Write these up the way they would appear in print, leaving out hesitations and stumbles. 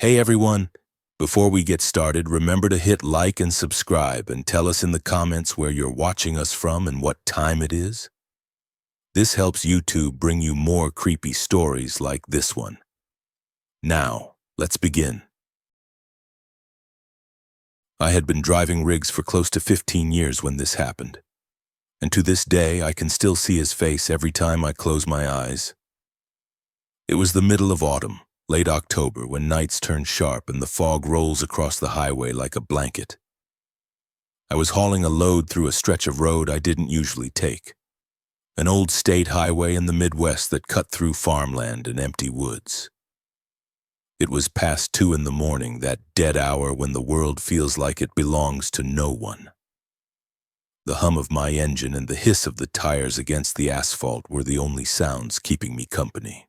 Hey everyone! Before we get started, remember to hit like and subscribe and tell us in the comments where you're watching us from and what time it is. This helps YouTube bring you more creepy stories like this one. Now, let's begin. I had been driving rigs for close to 15 years when this happened. And to this day, I can still see his face every time I close my eyes. It was the middle of autumn, late October, when nights turn sharp and the fog rolls across the highway like a blanket. I was hauling a load through a stretch of road I didn't usually take. An old state highway in the Midwest that cut through farmland and empty woods. It was past 2 in the morning, that dead hour when the world feels like it belongs to no one. The hum of my engine and the hiss of the tires against the asphalt were the only sounds keeping me company.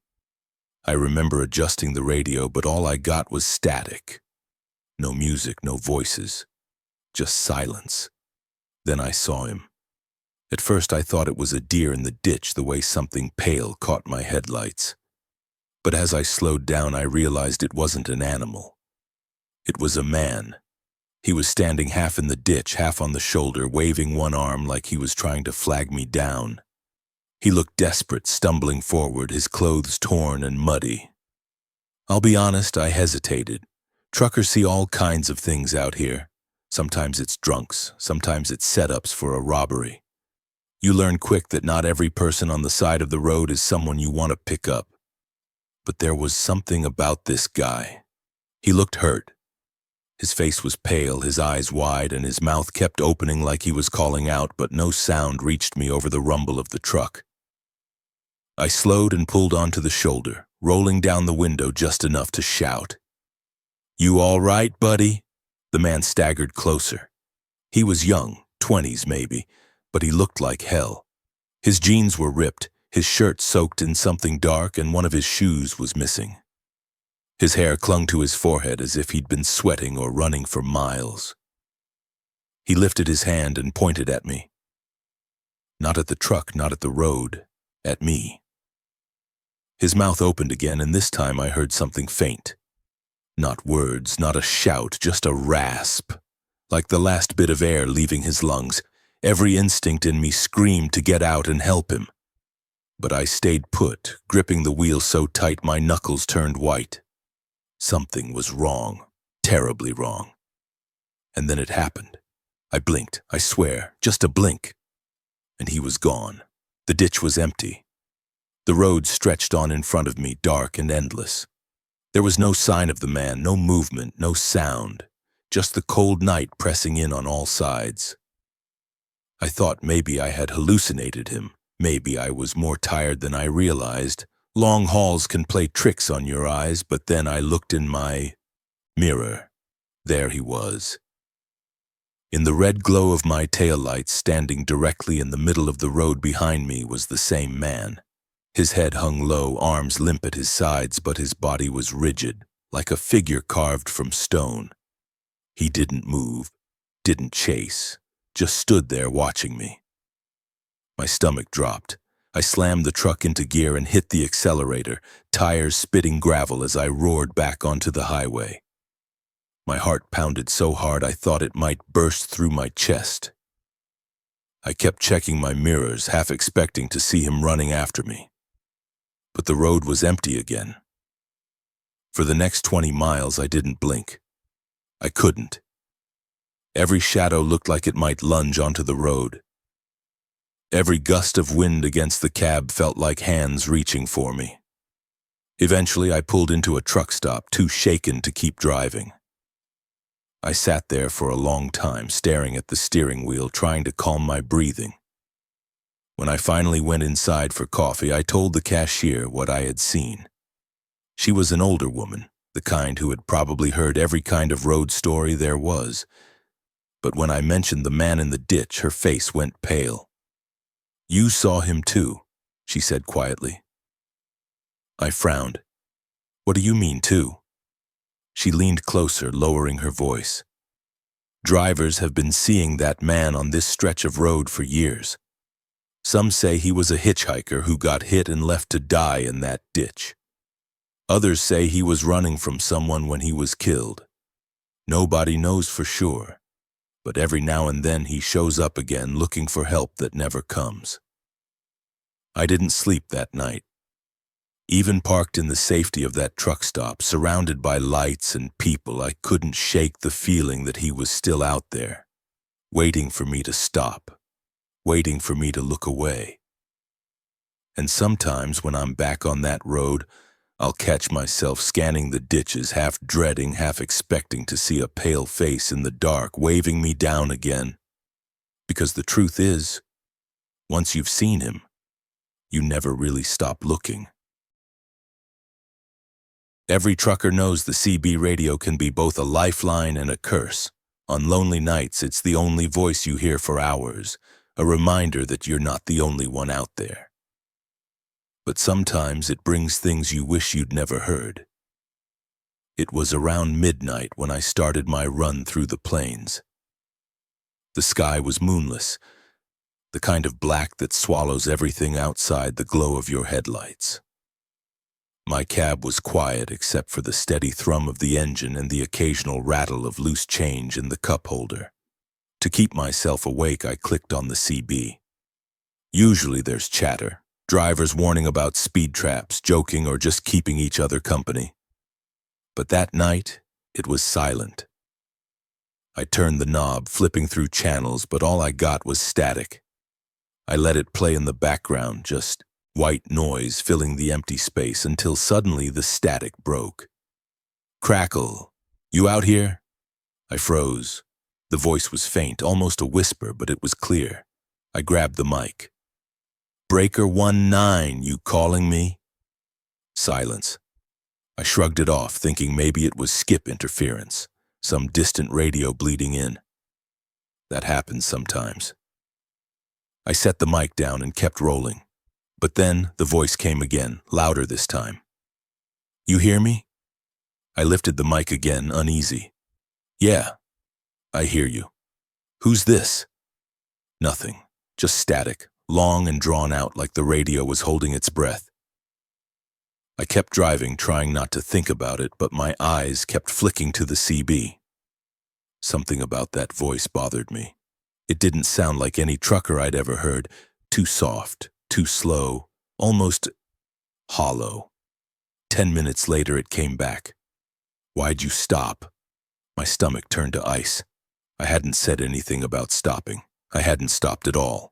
I remember adjusting the radio, but all I got was static. No music, no voices, just silence. Then I saw him. At first I thought it was a deer in the ditch, the way something pale caught my headlights. But as I slowed down, I realized it wasn't an animal. It was a man. He was standing half in the ditch, half on the shoulder, waving one arm like he was trying to flag me down. He looked desperate, stumbling forward, his clothes torn and muddy. I'll be honest, I hesitated. Truckers see all kinds of things out here. Sometimes it's drunks, sometimes it's setups for a robbery. You learn quick that not every person on the side of the road is someone you want to pick up. But there was something about this guy. He looked hurt. His face was pale, his eyes wide, and his mouth kept opening like he was calling out, but no sound reached me over the rumble of the truck. I slowed and pulled onto the shoulder, rolling down the window just enough to shout. "You all right, buddy?" The man staggered closer. He was young, 20s maybe, but he looked like hell. His jeans were ripped, his shirt soaked in something dark, and one of his shoes was missing. His hair clung to his forehead as if he'd been sweating or running for miles. He lifted his hand and pointed at me. Not at the truck, not at the road, at me. His mouth opened again, and this time I heard something faint. Not words, not a shout, just a rasp. Like the last bit of air leaving his lungs, every instinct in me screamed to get out and help him. But I stayed put, gripping the wheel so tight my knuckles turned white. Something was wrong, terribly wrong. And then it happened. I blinked, I swear, just a blink. And he was gone. The ditch was empty. The road stretched on in front of me, dark and endless. There was no sign of the man, no movement, no sound, just the cold night pressing in on all sides. I thought maybe I had hallucinated him. Maybe I was more tired than I realized. Long hauls can play tricks on your eyes, but then I looked in my mirror. There he was. In the red glow of my taillights, standing directly in the middle of the road behind me, was the same man. His head hung low, arms limp at his sides, but his body was rigid, like a figure carved from stone. He didn't move, didn't chase, just stood there watching me. My stomach dropped. I slammed the truck into gear and hit the accelerator, tires spitting gravel as I roared back onto the highway. My heart pounded so hard I thought it might burst through my chest. I kept checking my mirrors, half expecting to see him running after me. But the road was empty again. For the next 20 miles, I didn't blink. I couldn't. Every shadow looked like it might lunge onto the road. Every gust of wind against the cab felt like hands reaching for me. Eventually, I pulled into a truck stop, too shaken to keep driving. I sat there for a long time, staring at the steering wheel, trying to calm my breathing. When I finally went inside for coffee, I told the cashier what I had seen. She was an older woman, the kind who had probably heard every kind of road story there was. But when I mentioned the man in the ditch, her face went pale. "You saw him too," she said quietly. I frowned. "What do you mean too?" She leaned closer, lowering her voice. "Drivers have been seeing that man on this stretch of road for years. Some say he was a hitchhiker who got hit and left to die in that ditch. Others say he was running from someone when he was killed. Nobody knows for sure, but every now and then he shows up again looking for help that never comes. I didn't sleep that night. Even parked in the safety of that truck stop, surrounded by lights and people, I couldn't shake the feeling that he was still out there, waiting for me to stop, waiting for me to look away. And sometimes when I'm back on that road, I'll catch myself scanning the ditches, half dreading, half expecting to see a pale face in the dark waving me down again. Because the truth is, once you've seen him, you never really stop looking. Every trucker knows the CB radio can be both a lifeline and a curse. On lonely nights, it's the only voice you hear for hours, a reminder that you're not the only one out there. But sometimes it brings things you wish you'd never heard. It was around midnight when I started my run through the plains. The sky was moonless, the kind of black that swallows everything outside the glow of your headlights. My cab was quiet except for the steady thrum of the engine and the occasional rattle of loose change in the cup holder. To keep myself awake, I clicked on the CB. Usually there's chatter, drivers warning about speed traps, joking, or just keeping each other company. But that night, it was silent. I turned the knob, flipping through channels, but all I got was static. I let it play in the background, just white noise filling the empty space until suddenly the static broke. Crackle, you out here? I froze. The voice was faint, almost a whisper, but it was clear. I grabbed the mic. Breaker 19, you calling me? Silence. I shrugged it off, thinking maybe it was skip interference, some distant radio bleeding in. That happens sometimes. I set the mic down and kept rolling. But then the voice came again, louder this time. You hear me? I lifted the mic again, uneasy. Yeah, I hear you. Who's this? Nothing, just static, long and drawn out like the radio was holding its breath. I kept driving, trying not to think about it, but my eyes kept flicking to the CB. Something about that voice bothered me. It didn't sound like any trucker I'd ever heard, too soft, too slow, almost hollow. 10 minutes later, it came back. Why'd you stop? My stomach turned to ice. I hadn't said anything about stopping. I hadn't stopped at all.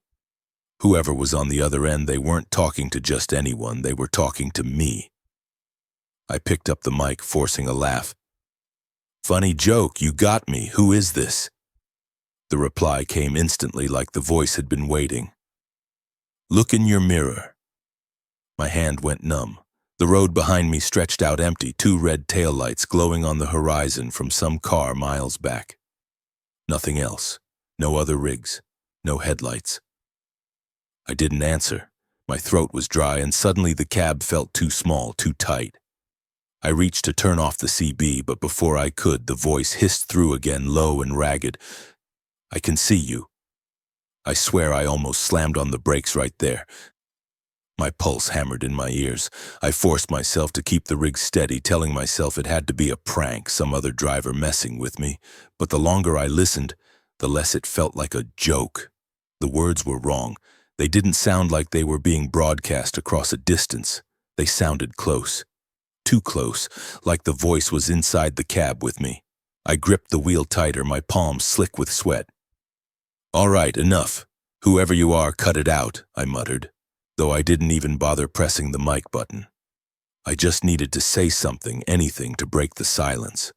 Whoever was on the other end, they weren't talking to just anyone. They were talking to me. I picked up the mic, forcing a laugh. Funny joke, you got me. Who is this? The reply came instantly, like the voice had been waiting. Look in your mirror. My hand went numb. The road behind me stretched out empty, 2 red taillights glowing on the horizon from some car miles back. Nothing else. No other rigs. No headlights. I didn't answer. My throat was dry, and suddenly the cab felt too small, too tight. I reached to turn off the CB, but before I could, the voice hissed through again, low and ragged. I can see you. I swear I almost slammed on the brakes right there. My pulse hammered in my ears. I forced myself to keep the rig steady, telling myself it had to be a prank, some other driver messing with me. But the longer I listened, the less it felt like a joke. The words were wrong. They didn't sound like they were being broadcast across a distance. They sounded close. Too close, like the voice was inside the cab with me. I gripped the wheel tighter, my palms slick with sweat. All right, enough. Whoever you are, cut it out, I muttered, though I didn't even bother pressing the mic button. I just needed to say something, anything, to break the silence.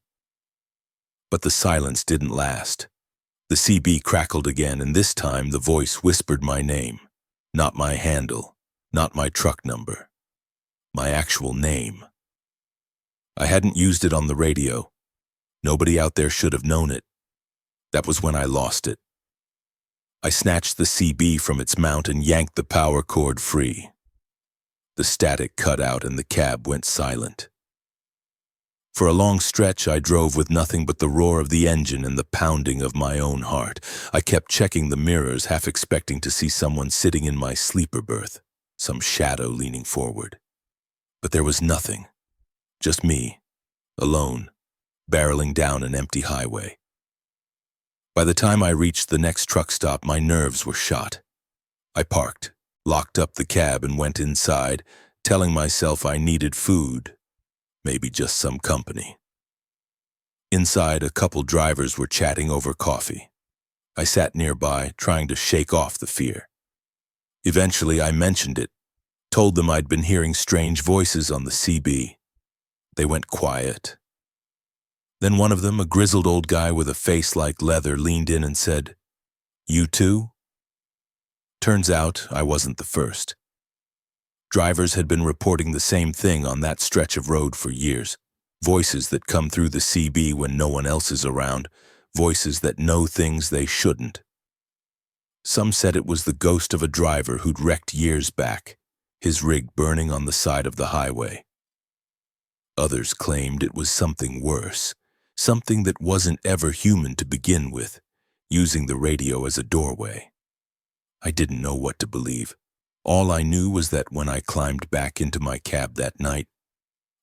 But the silence didn't last. The CB crackled again, and this time the voice whispered my name. Not my handle, not my truck number. My actual name. I hadn't used it on the radio. Nobody out there should have known it. That was when I lost it. I snatched the CB from its mount and yanked the power cord free. The static cut out and the cab went silent. For a long stretch, I drove with nothing but the roar of the engine and the pounding of my own heart. I kept checking the mirrors, half expecting to see someone sitting in my sleeper berth, some shadow leaning forward. But there was nothing. Just me, alone, barreling down an empty highway. By the time I reached the next truck stop, my nerves were shot. I parked, locked up the cab, and went inside, telling myself I needed food, maybe just some company. Inside, a couple drivers were chatting over coffee. I sat nearby, trying to shake off the fear. Eventually, I mentioned it, told them I'd been hearing strange voices on the CB. They went quiet. Then one of them, a grizzled old guy with a face like leather, leaned in and said, "You too?" Turns out I wasn't the first. Drivers had been reporting the same thing on that stretch of road for years. Voices that come through the CB when no one else is around. Voices that know things they shouldn't. Some said it was the ghost of a driver who'd wrecked years back, his rig burning on the side of the highway. Others claimed it was something worse, something that wasn't ever human to begin with, using the radio as a doorway. I didn't know what to believe. All I knew was that when I climbed back into my cab that night,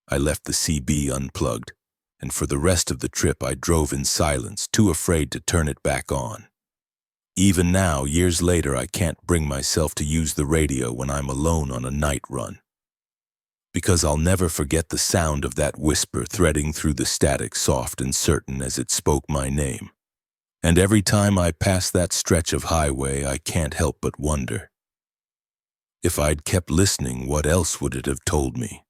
I left the CB unplugged, and for the rest of the trip I drove in silence, too afraid to turn it back on. Even now, years later, I can't bring myself to use the radio when I'm alone on a night run. Because I'll never forget the sound of that whisper threading through the static, soft and certain as it spoke my name. And every time I pass that stretch of highway, I can't help but wonder. If I'd kept listening, what else would it have told me?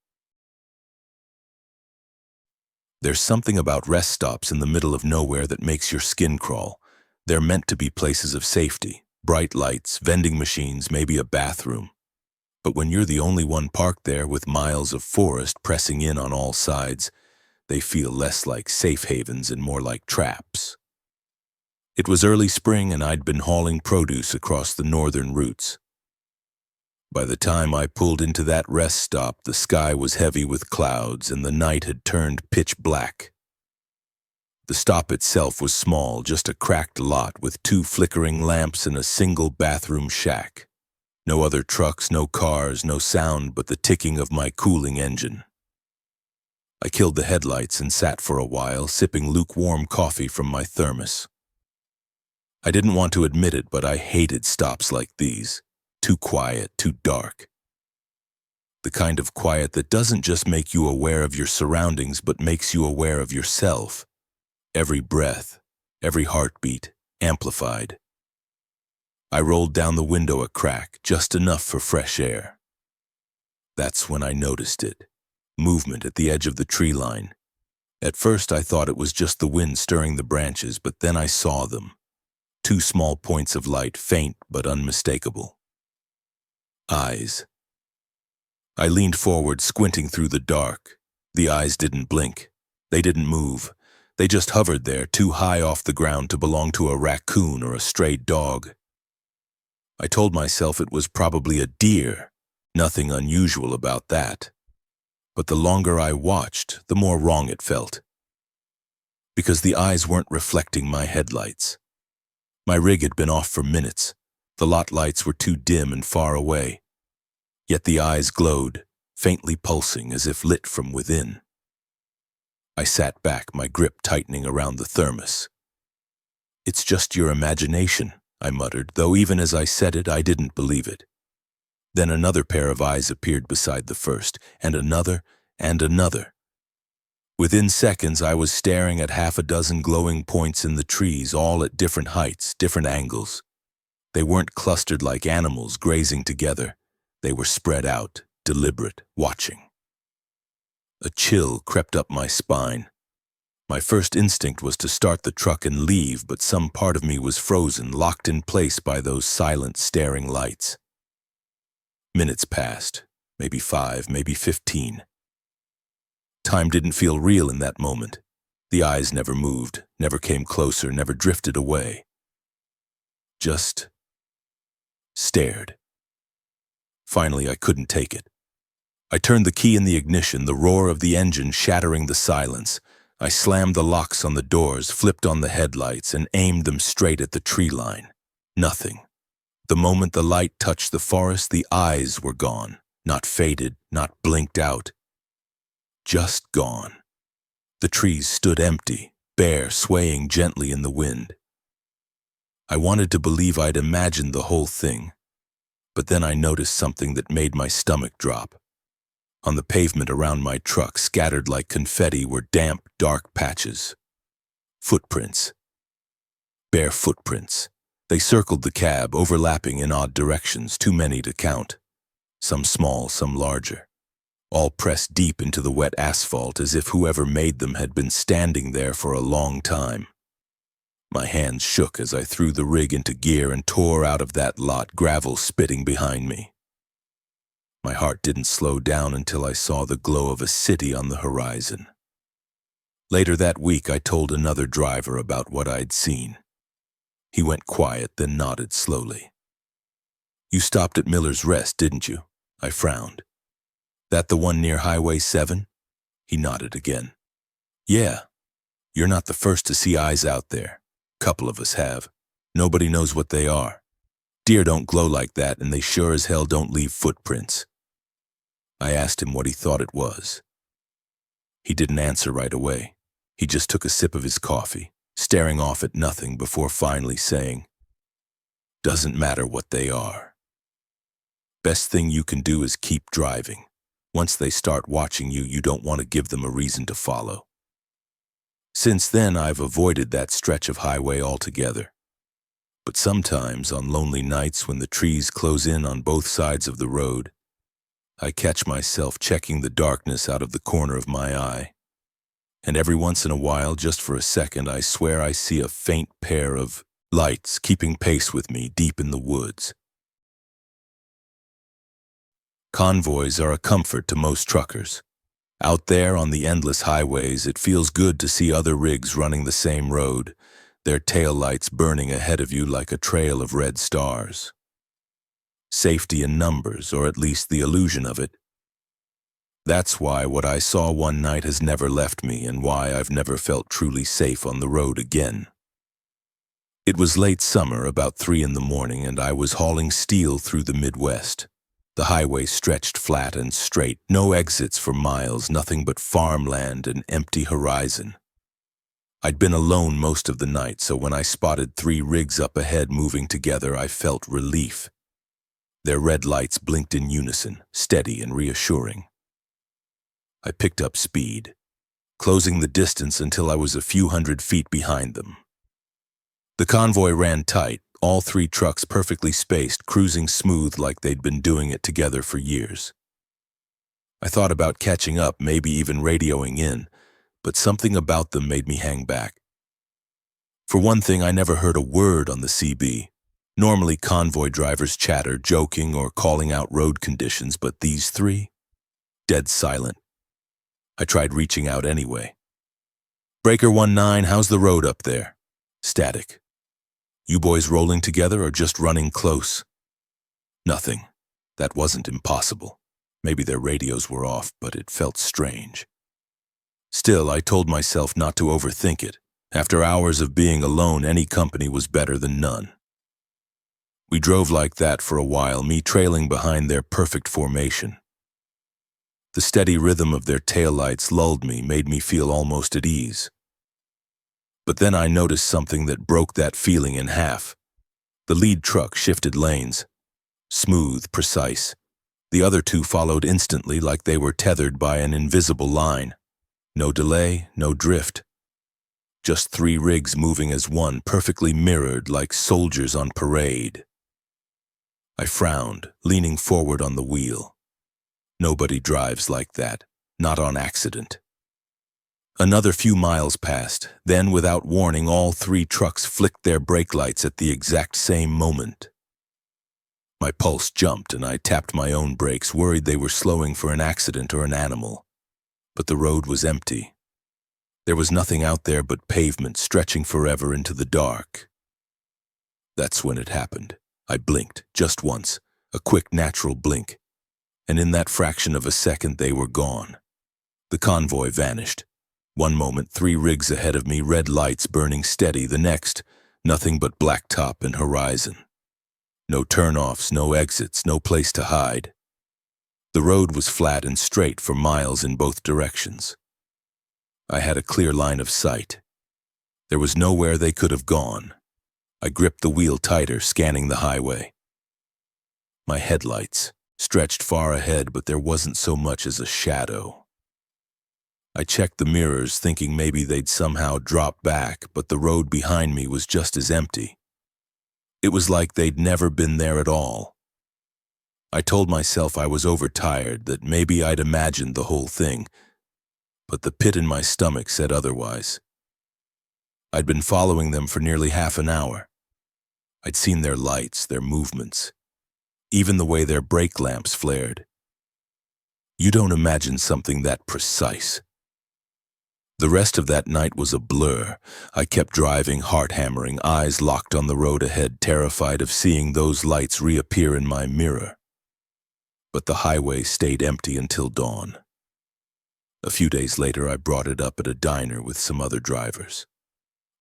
There's something about rest stops in the middle of nowhere that makes your skin crawl. They're meant to be places of safety, bright lights, vending machines, maybe a bathroom. But when you're the only one parked there with miles of forest pressing in on all sides, they feel less like safe havens and more like traps. It was early spring and I'd been hauling produce across the northern routes. By the time I pulled into that rest stop, the sky was heavy with clouds and the night had turned pitch black. The stop itself was small, just a cracked lot with 2 flickering lamps and a single bathroom shack. No other trucks, no cars, no sound but the ticking of my cooling engine. I killed the headlights and sat for a while, sipping lukewarm coffee from my thermos. I didn't want to admit it, but I hated stops like these. Too quiet, too dark. The kind of quiet that doesn't just make you aware of your surroundings, but makes you aware of yourself. Every breath, every heartbeat, amplified. I rolled down the window a crack, just enough for fresh air. That's when I noticed it. Movement at the edge of the tree line. At first I thought it was just the wind stirring the branches, but then I saw them. 2 small points of light, faint but unmistakable. Eyes. I leaned forward, squinting through the dark. The eyes didn't blink. They didn't move. They just hovered there, too high off the ground to belong to a raccoon or a stray dog. I told myself it was probably a deer. Nothing unusual about that. But the longer I watched, the more wrong it felt. Because the eyes weren't reflecting my headlights. My rig had been off for minutes. The lot lights were too dim and far away. Yet the eyes glowed, faintly pulsing as if lit from within. I sat back, my grip tightening around the thermos. "It's just your imagination," I muttered, though even as I said it, I didn't believe it. Then another pair of eyes appeared beside the first, and another, and another. Within seconds, I was staring at 6 glowing points in the trees, all at different heights, different angles. They weren't clustered like animals grazing together. They were spread out, deliberate, watching. A chill crept up my spine. My first instinct was to start the truck and leave, but some part of me was frozen, locked in place by those silent, staring lights. Minutes passed, maybe 5, maybe 15. Time didn't feel real in that moment. The eyes never moved, never came closer, never drifted away. Just stared. Finally, I couldn't take it. I turned the key in the ignition, the roar of the engine shattering the silence. I slammed the locks on the doors, flipped on the headlights, and aimed them straight at the tree line. Nothing. The moment the light touched the forest, the eyes were gone. Not faded, not blinked out. just gone. The trees stood empty, bare, swaying gently in the wind. I wanted to believe I'd imagined the whole thing, but then I noticed something that made my stomach drop. On the pavement around my truck, scattered like confetti, were damp, dark patches. Footprints. Bare footprints. They circled the cab, overlapping in odd directions, too many to count. Some small, some larger. All pressed deep into the wet asphalt as if whoever made them had been standing there for a long time. My hands shook as I threw the rig into gear and tore out of that lot, gravel spitting behind me. My heart didn't slow down until I saw the glow of a city on the horizon. Later that week, I told another driver about what I'd seen. He went quiet, then nodded slowly. "You stopped at Miller's Rest, didn't you?" I frowned. "That the one near Highway 7? He nodded again. "Yeah. You're not the first to see eyes out there. Couple of us have. Nobody knows what they are. Deer don't glow like that, and they sure as hell don't leave footprints." I asked him what he thought it was. He didn't answer right away. He just took a sip of his coffee, staring off at nothing before finally saying, "Doesn't matter what they are. Best thing you can do is keep driving. Once they start watching you, you don't want to give them a reason to follow." Since then, I've avoided that stretch of highway altogether. But sometimes, on lonely nights when the trees close in on both sides of the road, I catch myself checking the darkness out of the corner of my eye. And every once in a while, just for a second, I swear I see a faint pair of lights keeping pace with me deep in the woods. Convoys are a comfort to most truckers. Out there on the endless highways, it feels good to see other rigs running the same road, their taillights burning ahead of you like a trail of red stars. Safety in numbers, or at least the illusion of it. That's why what I saw one night has never left me, and why I've never felt truly safe on the road again. It was late summer, about 3 in the morning, and I was hauling steel through the Midwest. The highway stretched flat and straight, no exits for miles, nothing but farmland and empty horizon. I'd been alone most of the night, so when I spotted 3 rigs up ahead moving together, I felt relief. Their red lights blinked in unison, steady and reassuring. I picked up speed, closing the distance until I was a few hundred feet behind them. The convoy ran tight, all 3 trucks perfectly spaced, cruising smooth like they'd been doing it together for years. I thought about catching up, maybe even radioing in, but something about them made me hang back. For one thing, I never heard a word on the CB. Normally, convoy drivers chatter, joking or calling out road conditions, but these 3? Dead silent. I tried reaching out anyway. "Breaker 19, how's the road up there?" Static. "You boys rolling together or just running close?" Nothing. That wasn't impossible. Maybe their radios were off, but it felt strange. Still, I told myself not to overthink it. After hours of being alone, any company was better than none. We drove like that for a while, me trailing behind their perfect formation. The steady rhythm of their taillights lulled me, made me feel almost at ease. But then I noticed something that broke that feeling in half. The lead truck shifted lanes. Smooth, precise. The other 2 followed instantly like they were tethered by an invisible line. No delay, no drift. Just 3 rigs moving as one, perfectly mirrored like soldiers on parade. I frowned, leaning forward on the wheel. Nobody drives like that, not on accident. Another few miles passed, then without warning, all 3 trucks flicked their brake lights at the exact same moment. My pulse jumped and I tapped my own brakes, worried they were slowing for an accident or an animal. But the road was empty. There was nothing out there but pavement stretching forever into the dark. That's when it happened. I blinked, just once, a quick natural blink. And in that fraction of a second they were gone. The convoy vanished. One moment, 3 rigs ahead of me, red lights burning steady. The next, nothing but blacktop and horizon. No turnoffs, no exits, no place to hide. The road was flat and straight for miles in both directions. I had a clear line of sight. There was nowhere they could have gone. I gripped the wheel tighter, scanning the highway. My headlights stretched far ahead, but there wasn't so much as a shadow. I checked the mirrors, thinking maybe they'd somehow drop back, but the road behind me was just as empty. It was like they'd never been there at all. I told myself I was overtired, that maybe I'd imagined the whole thing, but the pit in my stomach said otherwise. I'd been following them for nearly half an hour. I'd seen their lights, their movements, even the way their brake lamps flared. You don't imagine something that precise. The rest of that night was a blur. I kept driving, heart-hammering, eyes locked on the road ahead, terrified of seeing those lights reappear in my mirror. But the highway stayed empty until dawn. A few days later, I brought it up at a diner with some other drivers.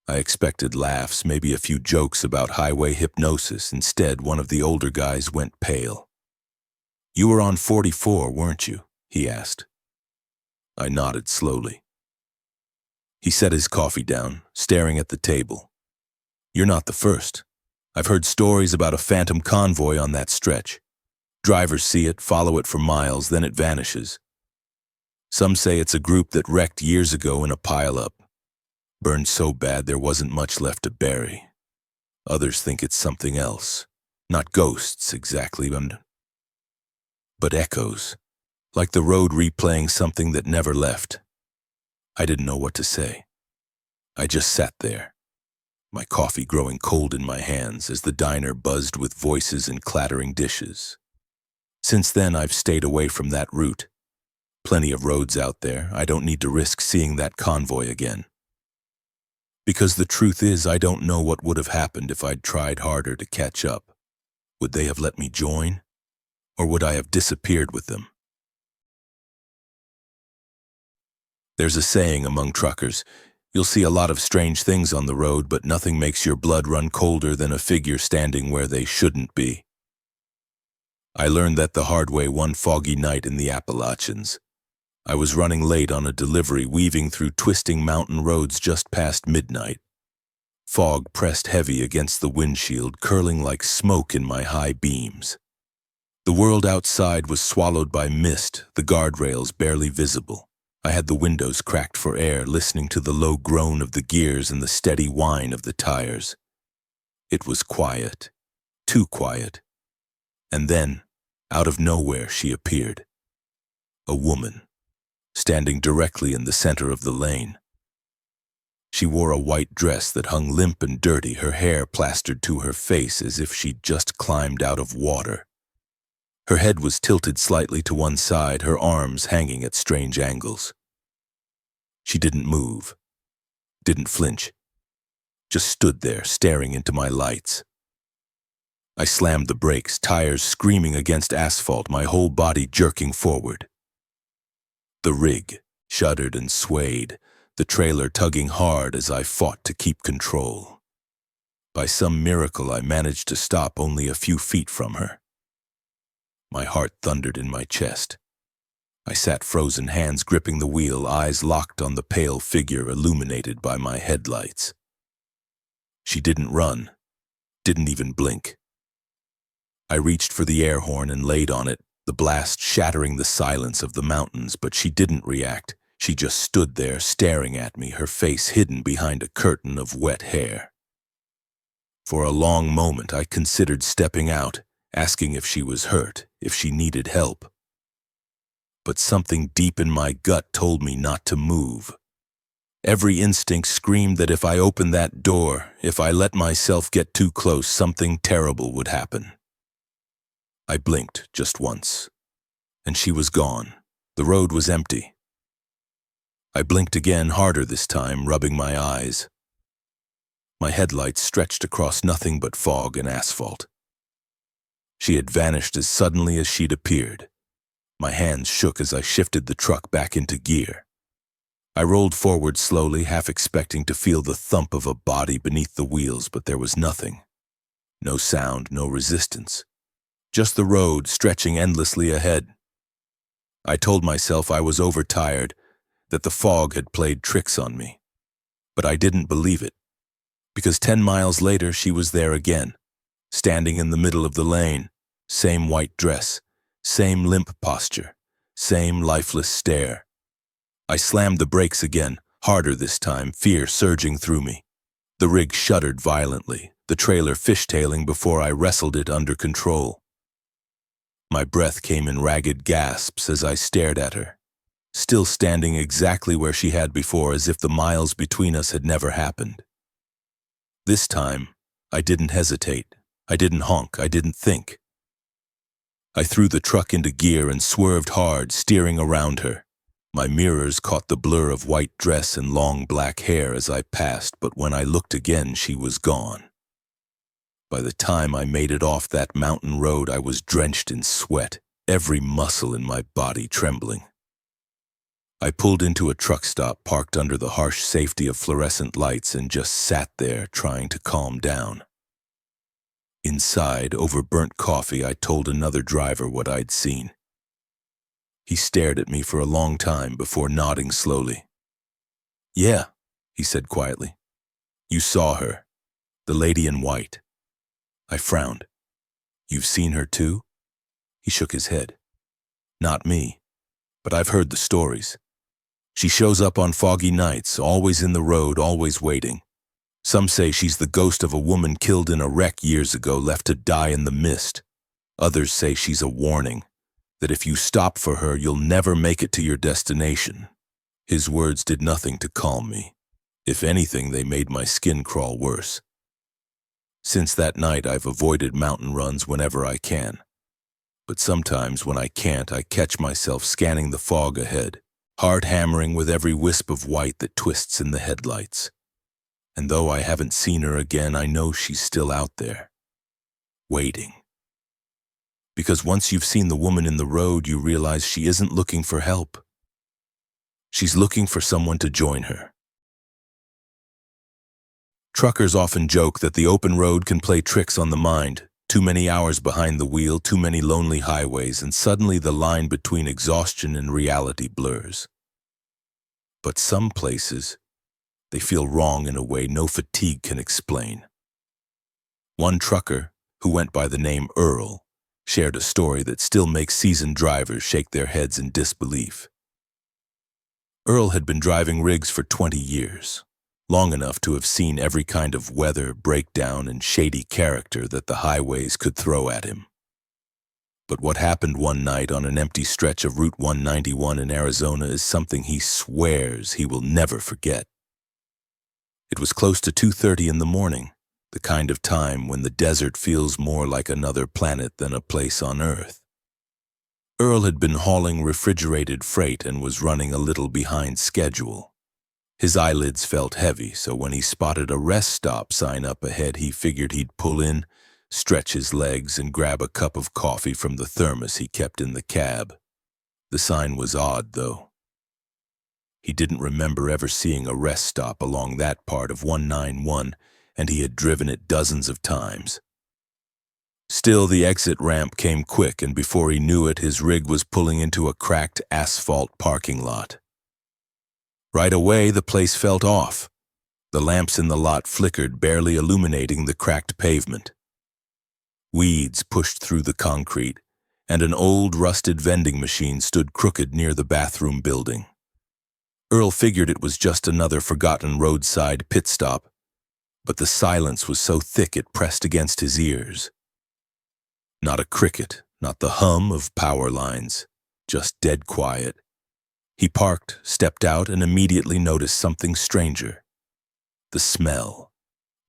I expected laughs, maybe a few jokes about highway hypnosis. Instead, one of the older guys went pale. "You were on 44, weren't you?" he asked. I nodded slowly. He set his coffee down, staring at the table. "You're not the first. I've heard stories about a phantom convoy on that stretch. Drivers see it, follow it for miles, then it vanishes. Some say it's a group that wrecked years ago in a pileup. Burned so bad there wasn't much left to bury. Others think it's something else. Not ghosts exactly, but echoes. Like the road replaying something that never left." I didn't know what to say. I just sat there, my coffee growing cold in my hands as the diner buzzed with voices and clattering dishes. Since then, I've stayed away from that route. Plenty of roads out there. I don't need to risk seeing that convoy again. Because the truth is, I don't know what would have happened if I'd tried harder to catch up. Would they have let me join? Or would I have disappeared with them? There's a saying among truckers, you'll see a lot of strange things on the road, but nothing makes your blood run colder than a figure standing where they shouldn't be. I learned that the hard way one foggy night in the Appalachians. I was running late on a delivery, weaving through twisting mountain roads just past midnight. Fog pressed heavy against the windshield, curling like smoke in my high beams. The world outside was swallowed by mist, the guardrails barely visible. I had the windows cracked for air, listening to the low groan of the gears and the steady whine of the tires. It was quiet, too quiet. And then, out of nowhere, she appeared. A woman, standing directly in the center of the lane. She wore a white dress that hung limp and dirty, her hair plastered to her face as if she'd just climbed out of water. Her head was tilted slightly to one side, her arms hanging at strange angles. She didn't move, didn't flinch, just stood there staring into my lights. I slammed the brakes, tires screaming against asphalt, my whole body jerking forward. The rig shuddered and swayed, the trailer tugging hard as I fought to keep control. By some miracle, I managed to stop only a few feet from her. My heart thundered in my chest. I sat frozen, hands gripping the wheel, eyes locked on the pale figure illuminated by my headlights. She didn't run, didn't even blink. I reached for the air horn and laid on it, the blast shattering the silence of the mountains, but she didn't react. She just stood there staring at me, her face hidden behind a curtain of wet hair. For a long moment, I considered stepping out, asking if she was hurt, if she needed help. But something deep in my gut told me not to move. Every instinct screamed that if I opened that door, if I let myself get too close, something terrible would happen. I blinked just once, and she was gone. The road was empty. I blinked again, harder this time, rubbing my eyes. My headlights stretched across nothing but fog and asphalt. She had vanished as suddenly as she'd appeared. My hands shook as I shifted the truck back into gear. I rolled forward slowly, half expecting to feel the thump of a body beneath the wheels, but there was nothing. No sound, no resistance. Just the road stretching endlessly ahead. I told myself I was overtired, that the fog had played tricks on me. But I didn't believe it, because 10 miles later she was there again, standing in the middle of the lane, same white dress, same limp posture, same lifeless stare. I slammed the brakes again, harder this time, fear surging through me. The rig shuddered violently, the trailer fishtailing before I wrestled it under control. My breath came in ragged gasps as I stared at her, still standing exactly where she had before, as if the miles between us had never happened. This time, I didn't hesitate. I didn't honk. I didn't think. I threw the truck into gear and swerved hard, steering around her. My mirrors caught the blur of white dress and long black hair as I passed, but when I looked again, she was gone. By the time I made it off that mountain road, I was drenched in sweat, every muscle in my body trembling. I pulled into a truck stop parked under the harsh safety of fluorescent lights and just sat there trying to calm down. Inside, over burnt coffee, I told another driver what I'd seen. He stared at me for a long time before nodding slowly. "Yeah," he said quietly. "You saw her, the lady in white." I frowned. "You've seen her too?" He shook his head. "Not me, but I've heard the stories. She shows up on foggy nights, always in the road, always waiting. Some say she's the ghost of a woman killed in a wreck years ago, left to die in the mist. Others say she's a warning, that if you stop for her, you'll never make it to your destination." His words did nothing to calm me. If anything, they made my skin crawl worse. Since that night, I've avoided mountain runs whenever I can. But sometimes when I can't, I catch myself scanning the fog ahead, heart hammering with every wisp of white that twists in the headlights. And though I haven't seen her again, I know she's still out there, waiting. Because once you've seen the woman in the road, you realize she isn't looking for help. She's looking for someone to join her. Truckers often joke that the open road can play tricks on the mind. Too many hours behind the wheel, too many lonely highways, and suddenly the line between exhaustion and reality blurs. But some places, they feel wrong in a way no fatigue can explain. One trucker, who went by the name Earl, shared a story that still makes seasoned drivers shake their heads in disbelief. Earl had been driving rigs for 20 years, long enough to have seen every kind of weather, breakdown, and shady character that the highways could throw at him. But what happened one night on an empty stretch of Route 191 in Arizona is something he swears he will never forget. It was close to 2:30 in the morning, the kind of time when the desert feels more like another planet than a place on Earth. Earl had been hauling refrigerated freight and was running a little behind schedule. His eyelids felt heavy, so when he spotted a rest stop sign up ahead, he figured he'd pull in, stretch his legs, and grab a cup of coffee from the thermos he kept in the cab. The sign was odd, though. He didn't remember ever seeing a rest stop along that part of 191, and he had driven it dozens of times. Still, the exit ramp came quick, and before he knew it, his rig was pulling into a cracked asphalt parking lot. Right away, the place felt off. The lamps in the lot flickered, barely illuminating the cracked pavement. Weeds pushed through the concrete, and an old, rusted vending machine stood crooked near the bathroom building. Earl figured it was just another forgotten roadside pit stop, but the silence was so thick it pressed against his ears. Not a cricket, not the hum of power lines, just dead quiet. He parked, stepped out, and immediately noticed something stranger. The smell.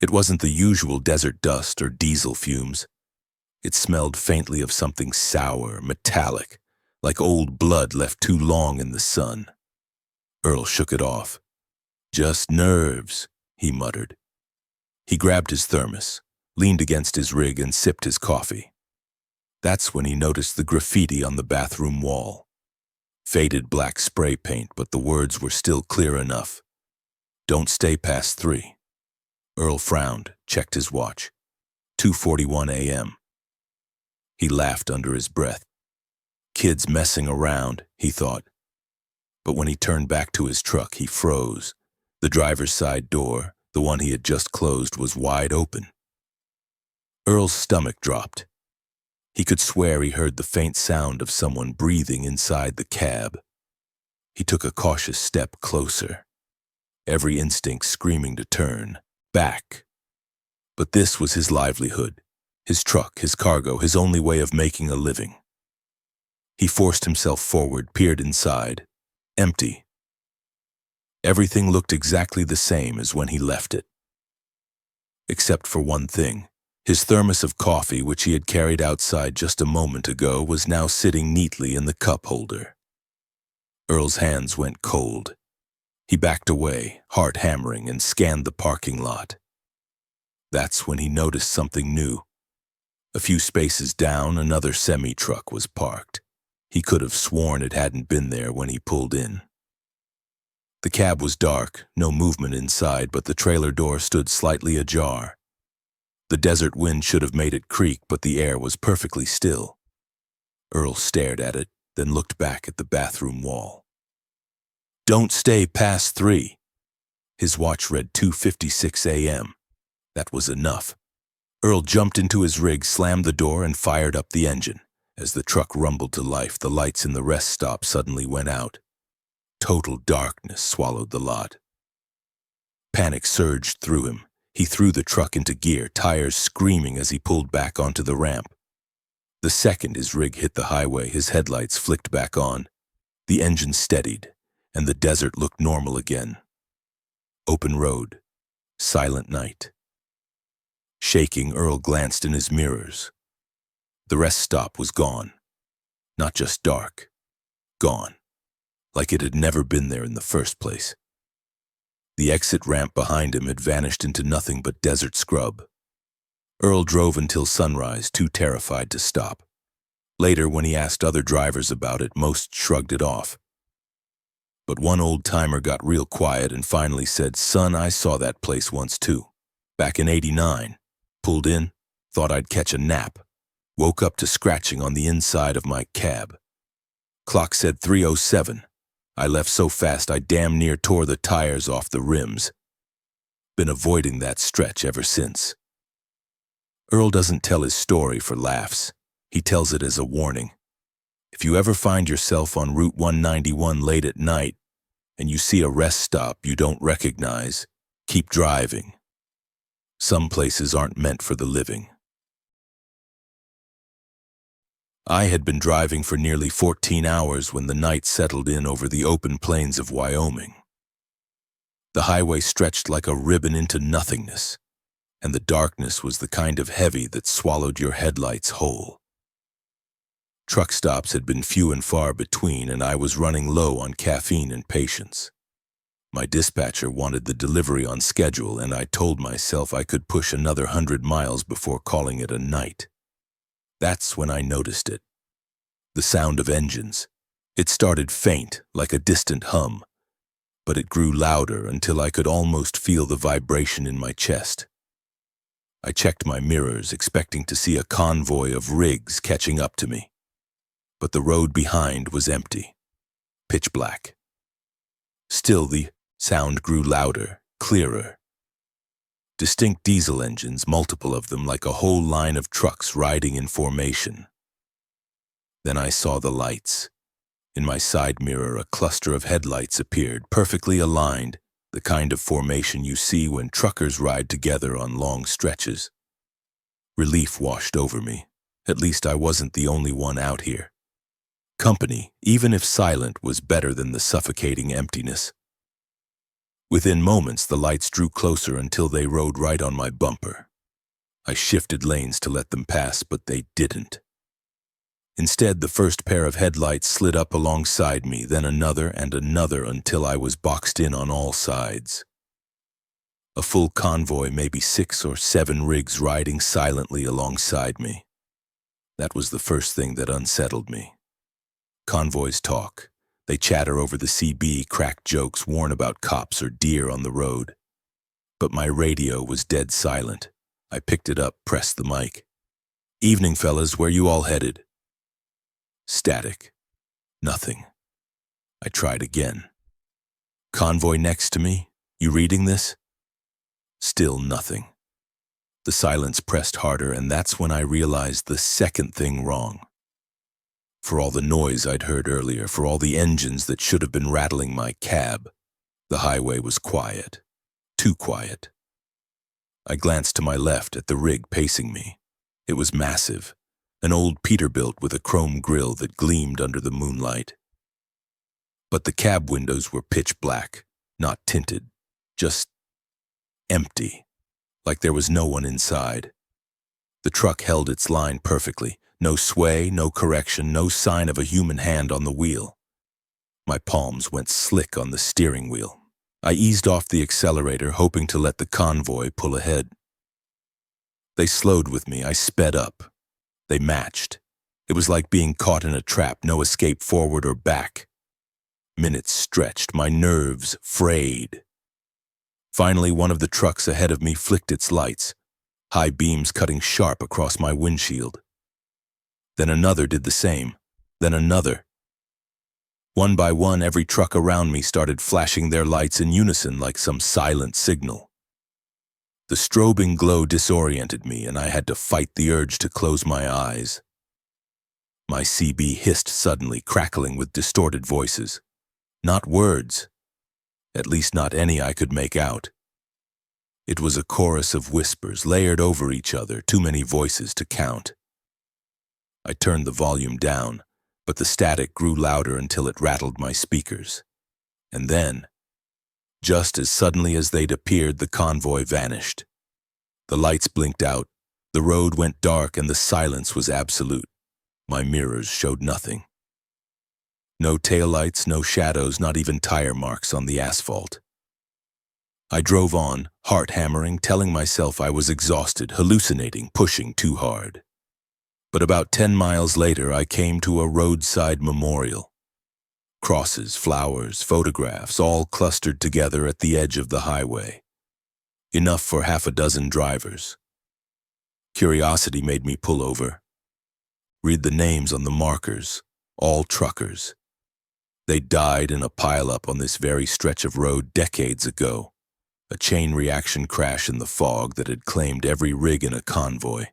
It wasn't the usual desert dust or diesel fumes. It smelled faintly of something sour, metallic, like old blood left too long in the sun. Earl shook it off. "Just nerves," he muttered. He grabbed his thermos, leaned against his rig, and sipped his coffee. That's when he noticed the graffiti on the bathroom wall. Faded black spray paint, but the words were still clear enough. "Don't stay past 3. Earl frowned, checked his watch. 2:41 a.m. He laughed under his breath. Kids messing around, he thought. But when he turned back to his truck, he froze. The driver's side door, the one he had just closed, was wide open. Earl's stomach dropped. He could swear he heard the faint sound of someone breathing inside the cab. He took a cautious step closer, every instinct screaming to turn back. But this was his livelihood, his truck, his cargo, his only way of making a living. He forced himself forward, peered inside. Empty. Everything looked exactly the same as when he left it. Except for one thing. His thermos of coffee, which he had carried outside just a moment ago, was now sitting neatly in the cup holder. Earl's hands went cold. He backed away, heart hammering, and scanned the parking lot. That's when he noticed something new. A few spaces down, another semi-truck was parked. He could have sworn it hadn't been there when he pulled in. The cab was dark, no movement inside, but the trailer door stood slightly ajar. The desert wind should have made it creak, but the air was perfectly still. Earl stared at it, then looked back at the bathroom wall. "Don't stay past 3. His watch read 2:56 a.m. That was enough. Earl jumped into his rig, slammed the door, and fired up the engine. As the truck rumbled to life, the lights in the rest stop suddenly went out. Total darkness swallowed the lot. Panic surged through him. He threw the truck into gear, tires screaming as he pulled back onto the ramp. The second his rig hit the highway, his headlights flicked back on. The engine steadied, and the desert looked normal again. Open road. Silent night. Shaking, Earl glanced in his mirrors. The rest stop was gone. Not just dark. Gone. Like it had never been there in the first place. The exit ramp behind him had vanished into nothing but desert scrub. Earl drove until sunrise, too terrified to stop. Later, when he asked other drivers about it, most shrugged it off. But one old-timer got real quiet and finally said, "Son, I saw that place once too. Back in '89. Pulled in, thought I'd catch a nap. Woke up to scratching on the inside of my cab. Clock said 3:07. I left so fast I damn near tore the tires off the rims. Been avoiding that stretch ever since." Earl doesn't tell his story for laughs. He tells it as a warning. If you ever find yourself on Route 191 late at night and you see a rest stop you don't recognize, keep driving. Some places aren't meant for the living. I had been driving for nearly 14 hours when the night settled in over the open plains of Wyoming. The highway stretched like a ribbon into nothingness, and the darkness was the kind of heavy that swallowed your headlights whole. Truck stops had been few and far between, and I was running low on caffeine and patience. My dispatcher wanted the delivery on schedule, and I told myself I could push another 100 miles before calling it a night. That's when I noticed it. The sound of engines. It started faint, like a distant hum, but it grew louder until I could almost feel the vibration in my chest. I checked my mirrors, expecting to see a convoy of rigs catching up to me. But the road behind was empty, pitch black. Still, the sound grew louder, clearer. Distinct diesel engines, multiple of them, like a whole line of trucks riding in formation. Then I saw the lights. In my side mirror, a cluster of headlights appeared, perfectly aligned, the kind of formation you see when truckers ride together on long stretches. Relief washed over me. At least I wasn't the only one out here. Company, even if silent, was better than the suffocating emptiness. Within moments, the lights drew closer until they rode right on my bumper. I shifted lanes to let them pass, but they didn't. Instead, the first pair of headlights slid up alongside me, then another and another until I was boxed in on all sides. A full convoy, maybe 6 or 7 rigs riding silently alongside me. That was the first thing that unsettled me. Convoys talk. They chatter over the CB, crack jokes, warn about cops or deer on the road. But my radio was dead silent. I picked it up, pressed the mic. "Evening, fellas, where you all headed?" Static. Nothing. I tried again. Convoy next to me? You reading this? Still nothing. The silence pressed harder, and that's when I realized the second thing wrong. For all the noise I'd heard earlier, for all the engines that should have been rattling my cab, the highway was quiet. Too quiet. I glanced to my left at the rig pacing me. It was massive, an old Peterbilt with a chrome grille that gleamed under the moonlight. But the cab windows were pitch black, not tinted, just empty, like there was no one inside. The truck held its line perfectly, no sway, no correction, no sign of a human hand on the wheel. My palms went slick on the steering wheel. I eased off the accelerator, hoping to let the convoy pull ahead. They slowed with me. I sped up. They matched. It was like being caught in a trap, no escape forward or back. Minutes stretched, my nerves frayed. Finally, one of the trucks ahead of me flicked its lights, high beams cutting sharp across my windshield. Then another did the same. Then another. One by one, every truck around me started flashing their lights in unison like some silent signal. The strobing glow disoriented me, and I had to fight the urge to close my eyes. My CB hissed suddenly, crackling with distorted voices. Not words. At least not any I could make out. It was a chorus of whispers layered over each other, too many voices to count. I turned the volume down, but the static grew louder until it rattled my speakers. And then, just as suddenly as they'd appeared, the convoy vanished. The lights blinked out, the road went dark, and the silence was absolute. My mirrors showed nothing. No taillights, no shadows, not even tire marks on the asphalt. I drove on, heart hammering, telling myself I was exhausted, hallucinating, pushing too hard. But about 10 miles later, I came to a roadside memorial. Crosses, flowers, photographs, all clustered together at the edge of the highway. Enough for half a dozen drivers. Curiosity made me pull over. Read the names on the markers, all truckers. They died in a pileup on this very stretch of road decades ago, a chain reaction crash in the fog that had claimed every rig in a convoy.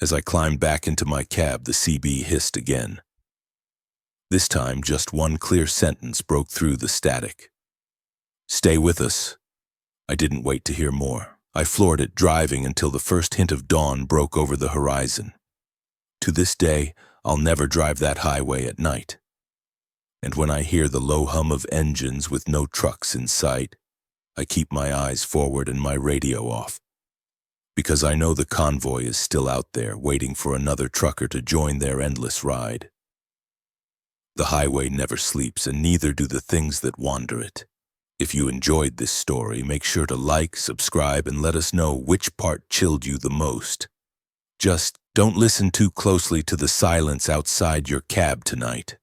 As I climbed back into my cab, the CB hissed again. This time, just one clear sentence broke through the static. Stay with us. I didn't wait to hear more. I floored it, driving until the first hint of dawn broke over the horizon. To this day, I'll never drive that highway at night. And when I hear the low hum of engines with no trucks in sight, I keep my eyes forward and my radio off. Because I know the convoy is still out there, waiting for another trucker to join their endless ride. The highway never sleeps, and neither do the things that wander it. If you enjoyed this story, make sure to like, subscribe, and let us know which part chilled you the most. Just don't listen too closely to the silence outside your cab tonight.